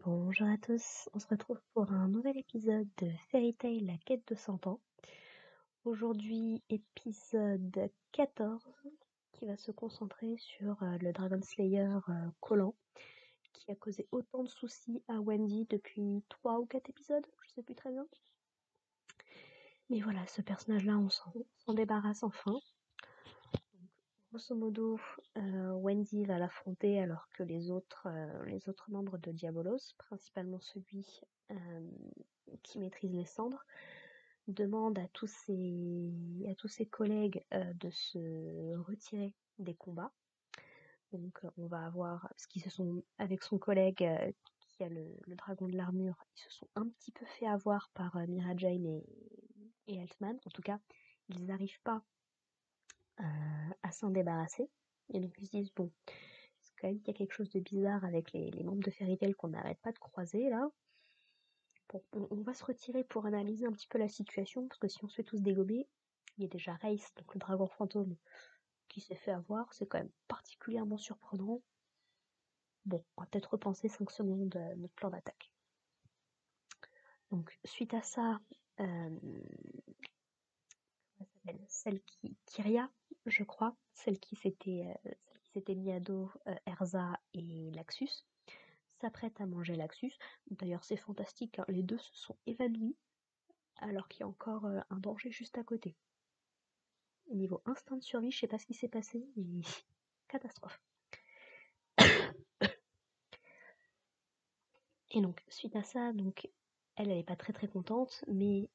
Bonjour à tous, on se retrouve pour un nouvel épisode de Fairy Tail, la quête de 100 ans. Aujourd'hui, épisode 14, qui va se concentrer sur le Dragon Slayer Collant, qui a causé autant de soucis à Wendy depuis 3 ou 4 épisodes, je sais plus très bien. Mais voilà, ce personnage-là, on s'en débarrasse enfin. Grosso modo, Wendy va l'affronter alors que les autres membres de Diabolos, principalement celui qui maîtrise les cendres, demandent à tous ses collègues de se retirer des combats. Donc on va avoir, parce qu'ils se sont, avec son collègue qui a le dragon de l'armure, ils se sont un petit peu fait avoir par Mira Jane et Altman. En tout cas, ils n'arrivent pas à s'en débarrasser. Et donc ils se disent, bon, c'est quand même qu'il y a quelque chose de bizarre avec les membres de Fairy Tail qu'on n'arrête pas de croiser là. Bon, on va se retirer pour analyser un petit peu la situation, parce que si on se fait tous dégommer, il y a déjà Race, donc le dragon fantôme, qui s'est fait avoir, c'est quand même particulièrement surprenant. Bon, on va peut-être repenser 5 secondes notre plan d'attaque. Donc, suite à ça, comment elle s'appelle, Kyria, je crois, celle qui s'était mis à dos Erza et Laxus, s'apprête à manger Laxus. D'ailleurs, c'est fantastique, hein, les deux se sont évanouis, alors qu'il y a encore un danger juste à côté. Au niveau instinct de survie, je sais pas ce qui s'est passé, mais catastrophe. Et donc, suite à ça, donc, elle est pas très très contente, mais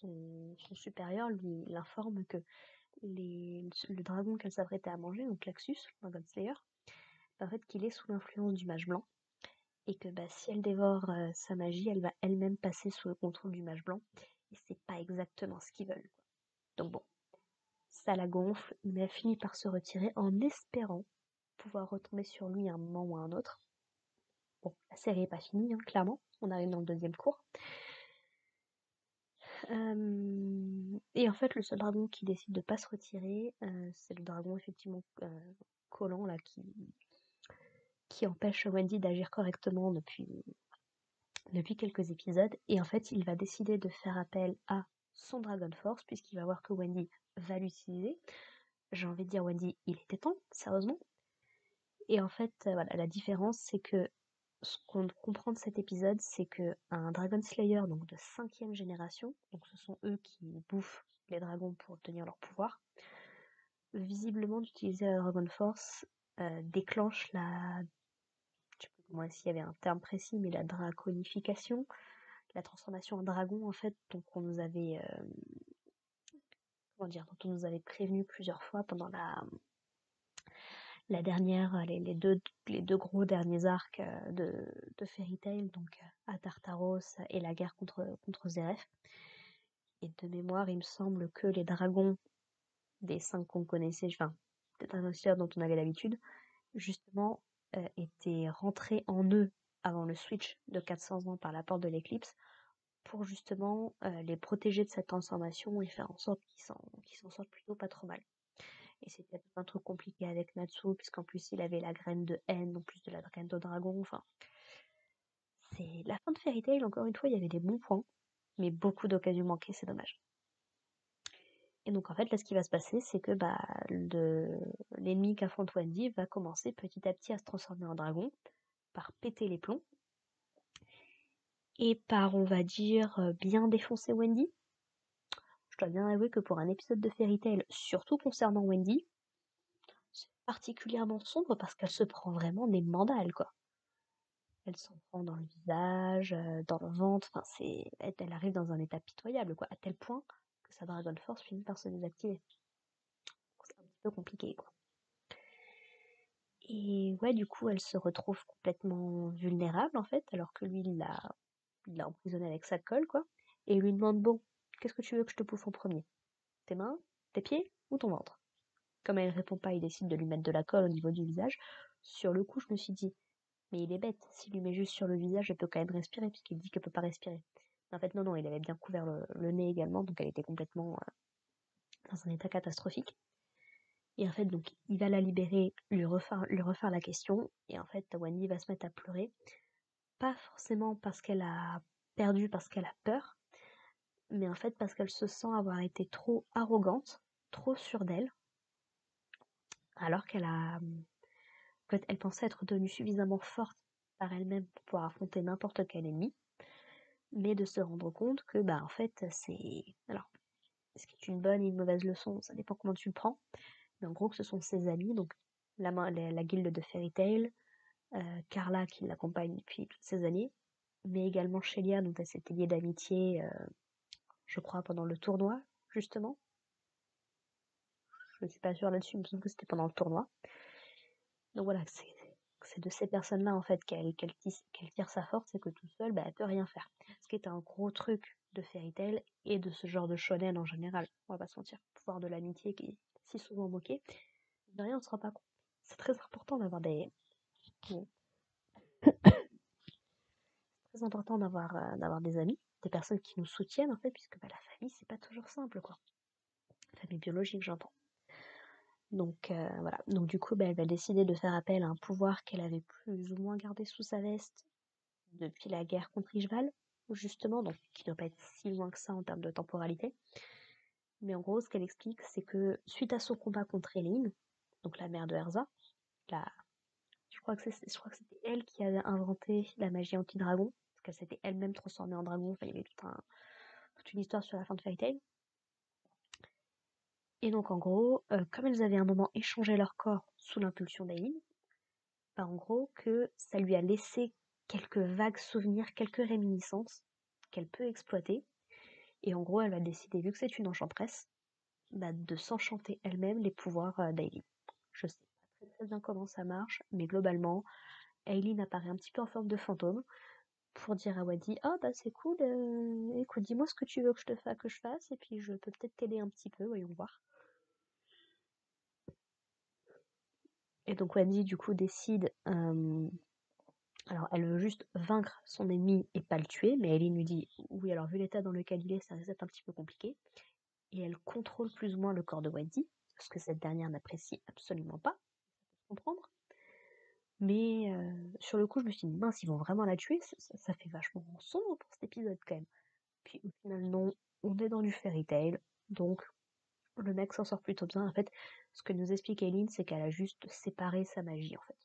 son supérieur lui l'informe que le dragon qu'elle s'apprêtait à manger, donc Laxus, le Dragon Slayer, en fait qu'il est sous l'influence du mage blanc, et que bah, si elle dévore sa magie, elle va elle-même passer sous le contrôle du mage blanc, et c'est pas exactement ce qu'ils veulent. Donc bon, ça la gonfle, mais elle finit par se retirer en espérant pouvoir retomber sur lui à un moment ou à un autre. Bon, la série est pas finie, hein, clairement. On arrive dans le deuxième cours. Et en fait, le seul dragon qui décide de pas se retirer, c'est le dragon effectivement collant là qui empêche Wendy d'agir correctement depuis quelques épisodes. Et en fait, il va décider de faire appel à son Dragon Force puisqu'il va voir que Wendy va l'utiliser. J'ai envie de dire Wendy, il était temps, sérieusement. Et en fait, voilà, la différence, c'est que ce qu'on comprend de cet épisode, c'est que un Dragon Slayer, donc de 5e génération, donc ce sont eux qui bouffent les dragons pour obtenir leur pouvoir, visiblement d'utiliser la Dragon Force déclenche la, je sais pas comment s'il y avait un terme précis, mais la draconification, la transformation en dragon en fait, donc on nous avait, comment dire, dont on nous avait prévenu plusieurs fois pendant la dernière, les deux gros derniers arcs de Fairy Tail, donc à Tartaros et la guerre contre Zeref. Et de mémoire, il me semble que les dragons des 5 qu'on connaissait, enfin, des dragons dont on avait l'habitude, justement, étaient rentrés en eux avant le switch de 400 ans par la porte de l'éclipse pour justement les protéger de cette transformation et faire en sorte qu'ils s'en sortent plutôt pas trop mal. Et c'était un truc compliqué avec Natsu, puisqu'en plus il avait la graine de haine, en plus de la graine de dragon, enfin. C'est la fin de Fairy Tail, encore une fois, il y avait des bons points, mais beaucoup d'occasions manquées, c'est dommage. Et donc en fait, là, ce qui va se passer, c'est que bah, l'ennemi qu'affronte Wendy va commencer petit à petit à se transformer en dragon, par péter les plombs, et par, on va dire, bien défoncer Wendy. Je dois bien avouer que pour un épisode de Fairy Tail, surtout concernant Wendy, c'est particulièrement sombre parce qu'elle se prend vraiment des mandales, quoi. Elle s'en prend dans le visage, dans le ventre, enfin elle arrive dans un état pitoyable, quoi, à tel point que sa Dragon Force finit par se désactiver. C'est un petit peu compliqué, quoi. Et ouais, du coup, elle se retrouve complètement vulnérable, en fait, alors que lui, il l'a emprisonnée avec sa colle, quoi. Et il lui demande, bon, qu'est-ce que tu veux que je te bouffe en premier? Tes mains, tes pieds ou ton ventre? Comme elle répond pas, il décide de lui mettre de la colle au niveau du visage. Sur le coup, je me suis dit, mais il est bête, s'il lui met juste sur le visage, elle peut quand même respirer, puisqu'il dit qu'elle peut pas respirer. En fait, non, il avait bien couvert le nez également, donc elle était complètement dans un état catastrophique. Et en fait, donc, il va la libérer, lui refaire la question, et en fait, Wendy va se mettre à pleurer. Pas forcément parce qu'elle a perdu, parce qu'elle a peur, mais en fait parce qu'elle se sent avoir été trop arrogante, trop sûre d'elle, alors elle pensait être devenue suffisamment forte par elle-même pour pouvoir affronter n'importe quel ennemi, mais de se rendre compte que, en fait, alors, ce qui est une bonne et une mauvaise leçon, ça dépend comment tu le prends, mais en gros que ce sont ses amis, donc la guilde de Fairy Tail, Carla qui l'accompagne depuis toutes ces années, mais également Shelia, dont elle s'était liée d'amitié, je crois, pendant le tournoi, justement. Je ne suis pas sûre là-dessus, il me semble que c'était pendant le tournoi. Donc voilà, c'est de ces personnes-là, en fait, qu'elle tire sa force, et que tout seule, elle peut rien faire. Ce qui est un gros truc de Fairy Tail et de ce genre de shonen en général, on va pas se mentir. Le pouvoir de l'amitié qui est si souvent moqué, de rien, on se rend pas compte. C'est très important d'avoir bon, très important d'avoir des amis, des personnes qui nous soutiennent, en fait, puisque la famille, c'est pas toujours simple, quoi. Famille biologique, j'entends. Donc voilà. Donc du coup, elle va décider de faire appel à un pouvoir qu'elle avait plus ou moins gardé sous sa veste depuis la guerre contre Ishval, justement, donc qui ne doit pas être si loin que ça en termes de temporalité. Mais en gros, ce qu'elle explique, c'est que suite à son combat contre Eileen, donc la mère de Erza, la... je crois que c'était elle qui avait inventé la magie anti-dragon, parce qu'elle s'était elle-même transformée en dragon. Enfin, il y avait toute une histoire sur la fin de Fairy Tail. Et donc en gros, comme elles avaient un moment échangé leur corps sous l'impulsion d'Eileen, en gros que ça lui a laissé quelques vagues souvenirs, quelques réminiscences qu'elle peut exploiter. Et en gros, elle va décider, vu que c'est une enchanteresse, de s'enchanter elle-même les pouvoirs d'Eileen. Je sais pas très bien comment ça marche, mais globalement, Eileen apparaît un petit peu en forme de fantôme pour dire à Waddy: oh c'est cool, écoute, dis-moi ce que tu veux que je fasse, et puis je peux peut-être t'aider un petit peu, voyons voir. Et donc Waddy du coup décide, alors elle veut juste vaincre son ennemi et pas le tuer, mais Eileen lui dit: oui, alors vu l'état dans lequel il est, ça risque d'être un petit peu compliqué. Et elle contrôle plus ou moins le corps de Waddy, ce que cette dernière n'apprécie absolument pas, comprendre. Mais sur le coup, je me suis dit: mince, ils vont vraiment la tuer, ça fait vachement sombre pour cet épisode quand même. Puis au final, non, on est dans du Fairy Tail, donc le mec s'en sort plutôt bien. En fait, ce que nous explique Eileen, c'est qu'elle a juste séparé sa magie, en fait,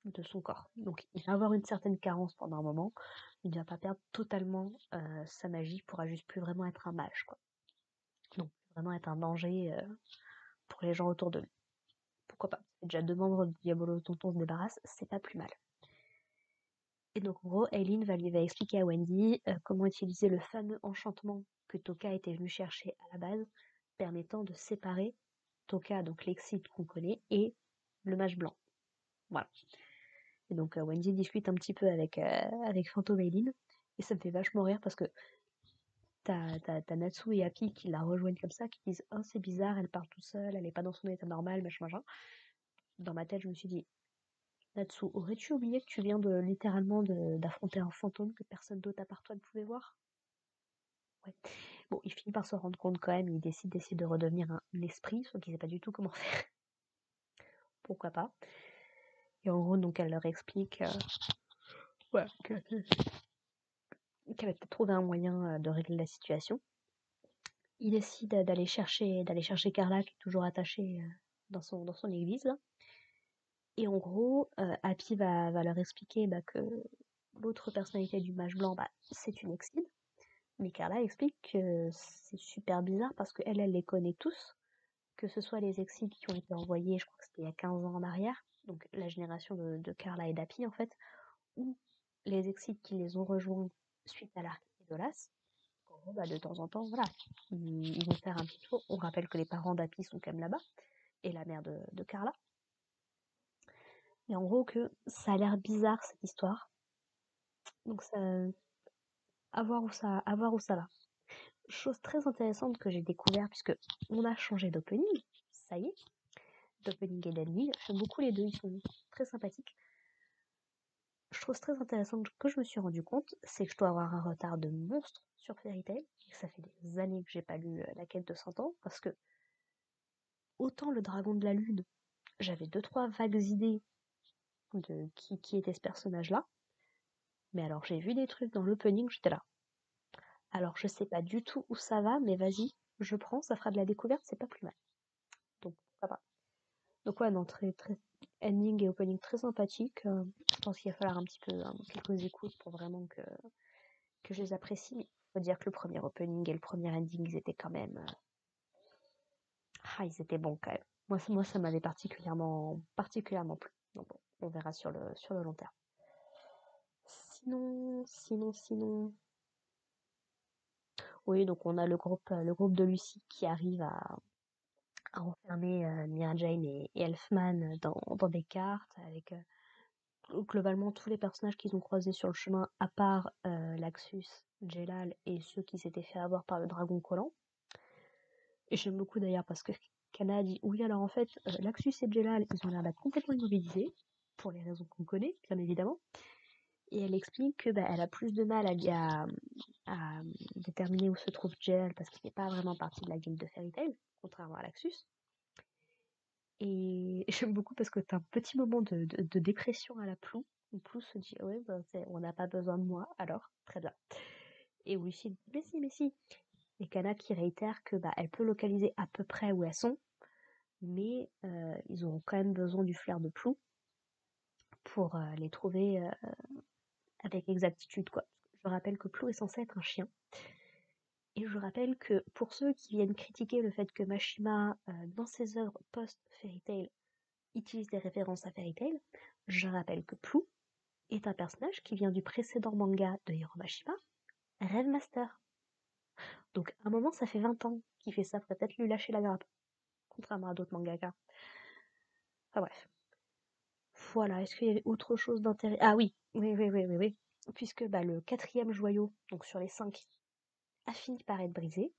de son corps. Donc il va avoir une certaine carence pendant un moment, il ne va pas perdre totalement sa magie, pourra juste plus vraiment être un mage, quoi. Donc vraiment être un danger pour les gens autour de lui. Pourquoi pas? C'est déjà 2 membres de Diabolo dont on se débarrasse, c'est pas plus mal. Et donc en gros, Eileen va expliquer à Wendy comment utiliser le fameux enchantement que Toka était venu chercher à la base, permettant de séparer Toka, donc l'exit qu'on connaît, et le mage blanc. Voilà. Et donc Wendy discute un petit peu avec Phantom Eileen, et ça me fait vachement rire parce que t'as Natsu et Happy qui la rejoignent comme ça, qui disent: oh c'est bizarre, elle parle toute seule, elle est pas dans son état normal, machin machin. Dans ma tête, je me suis dit: Natsu, aurais-tu oublié que tu viens littéralement d'affronter un fantôme que personne d'autre à part toi ne pouvait voir? Ouais. Bon, il finit par se rendre compte quand même, il décide d'essayer de redevenir un esprit, sauf qu'il sait pas du tout comment faire. Pourquoi pas. Et en gros, donc elle leur explique qu'elle a peut-être trouvé un moyen de régler la situation. Il décide d'aller chercher Carla, qui est toujours attachée dans son église là. Et en gros, Happy va leur expliquer que l'autre personnalité du mage blanc, c'est une Exide. Mais Carla explique que c'est super bizarre parce qu'elle les connaît tous, que ce soit les Exiles qui ont été envoyés, je crois que c'était il y a 15 ans en arrière, donc la génération de Carla et d'Happy en fait, ou les Exiles qui les ont rejoints suite à l'arc d'Olas. En gros, de temps en temps, voilà, ils vont faire un petit tour. On rappelle que les parents d'Happy sont quand même là-bas, et la mère de Carla. Et en gros que ça a l'air bizarre cette histoire. Donc ça, à voir où ça va. Chose très intéressante que j'ai découvert, puisque on a changé d'opening, ça y est, d'opening et d'ending. J'aime beaucoup les deux, ils sont très sympathiques. Je trouve très intéressant que je me suis rendu compte, c'est que je dois avoir un retard de monstre sur Fairy Tail, et que ça fait des années que j'ai pas lu la quête de 100 ans, parce que autant le dragon de la lune, j'avais 2-3 vagues idées de qui était ce personnage-là, mais alors j'ai vu des trucs dans l'opening, j'étais là. Alors je sais pas du tout où ça va, mais vas-y, je prends, ça fera de la découverte, c'est pas plus mal. Donc pourquoi pas. Donc ouais, non, très ending et opening très sympathique. Je pense qu'il va falloir un petit peu quelques écoutes pour vraiment que je les apprécie. Mais faut dire que le premier opening et le premier ending, ils étaient quand même, ils étaient bons quand même. Moi ça m'avait particulièrement plu. Donc bon, on verra sur le long terme. Sinon. Oui, donc on a le groupe de Lucie qui arrive à enfermer Mira Jane et Elfman dans des cartes avec globalement tous les personnages qu'ils ont croisés sur le chemin, à part Laxus, Jelal et ceux qui s'étaient fait avoir par le dragon collant. Et j'aime beaucoup d'ailleurs parce que Kana a dit oui, alors en fait, Laxus et Jelal, ils ont l'air d'être complètement immobilisés, pour les raisons qu'on connaît, bien évidemment. Et elle explique que elle a plus de mal à déterminer où se trouve Jelal parce qu'il n'est pas vraiment partie de la guilde de Fairy Tail, contrairement à Laxus. Et j'aime beaucoup parce que t'as un petit moment de dépression à la Plou, où Plou se dit ouais, on n'a pas besoin de moi, alors très bien. Et Wishy dit mais si. Et Kana qui réitère que elle peut localiser à peu près où elles sont, mais ils ont quand même besoin du flair de Plou pour les trouver avec exactitude, quoi. Je rappelle que Plou est censé être un chien. Et je rappelle que pour ceux qui viennent critiquer le fait que Mashima, dans ses œuvres post-Fairy Tail, utilise des références à Fairy Tail, je rappelle que Plou est un personnage qui vient du précédent manga de Hiro Mashima, Rêve Master. Donc à un moment, ça fait 20 ans qu'il fait ça, faudrait peut-être lui lâcher la grappe, contrairement à d'autres mangaka. Enfin bref. Voilà, est-ce qu'il y avait autre chose d'intéressant? Ah oui. Puisque le 4e joyau, donc sur les 5, a fini par être brisé.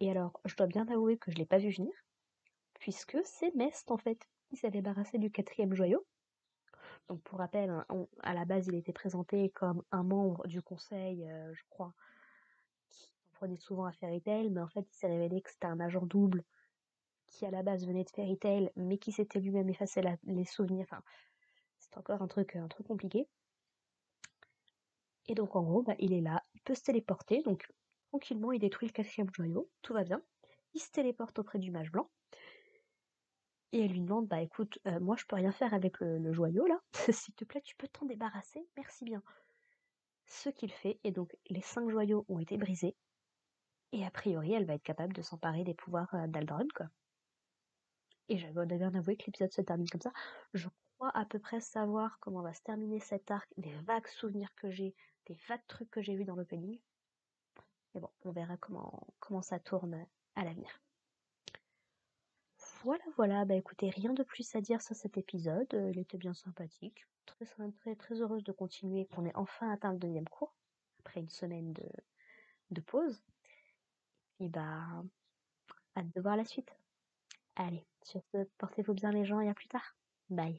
Et alors, je dois bien avouer que je l'ai pas vu venir, puisque c'est Mest en fait qui s'est débarrassé du 4e joyau. Donc pour rappel, hein, à la base il était présenté comme un membre du conseil, je crois, qui s'en prenait souvent à Fairy Tail, mais en fait il s'est révélé que c'était un agent double qui à la base venait de Fairy Tail, mais qui s'était lui-même effacé les souvenirs. Enfin, c'est encore un truc compliqué. Et donc en gros, il est là, il peut se téléporter, donc tranquillement il détruit le 4e joyau, tout va bien. Il se téléporte auprès du mage blanc. Et elle lui demande, écoute, moi je peux rien faire avec le joyau là, s'il te plaît tu peux t'en débarrasser, merci bien. Ce qu'il fait, et donc les 5 joyaux ont été brisés, et a priori elle va être capable de s'emparer des pouvoirs d'Aldaron, quoi. Et j'avais bien avoué que l'épisode se termine comme ça. Je crois à peu près savoir comment va se terminer cet arc, des vagues souvenirs que j'ai, des vagues trucs que j'ai vus dans l'opening. Mais bon, on verra comment ça tourne à l'avenir. Voilà, écoutez, rien de plus à dire sur cet épisode, il était bien sympathique. Très heureuse de continuer, qu'on ait enfin atteint le 2e cours, après une semaine de pause. Et hâte de voir la suite. Allez, sur ce, portez-vous bien les gens et à plus tard. Bye.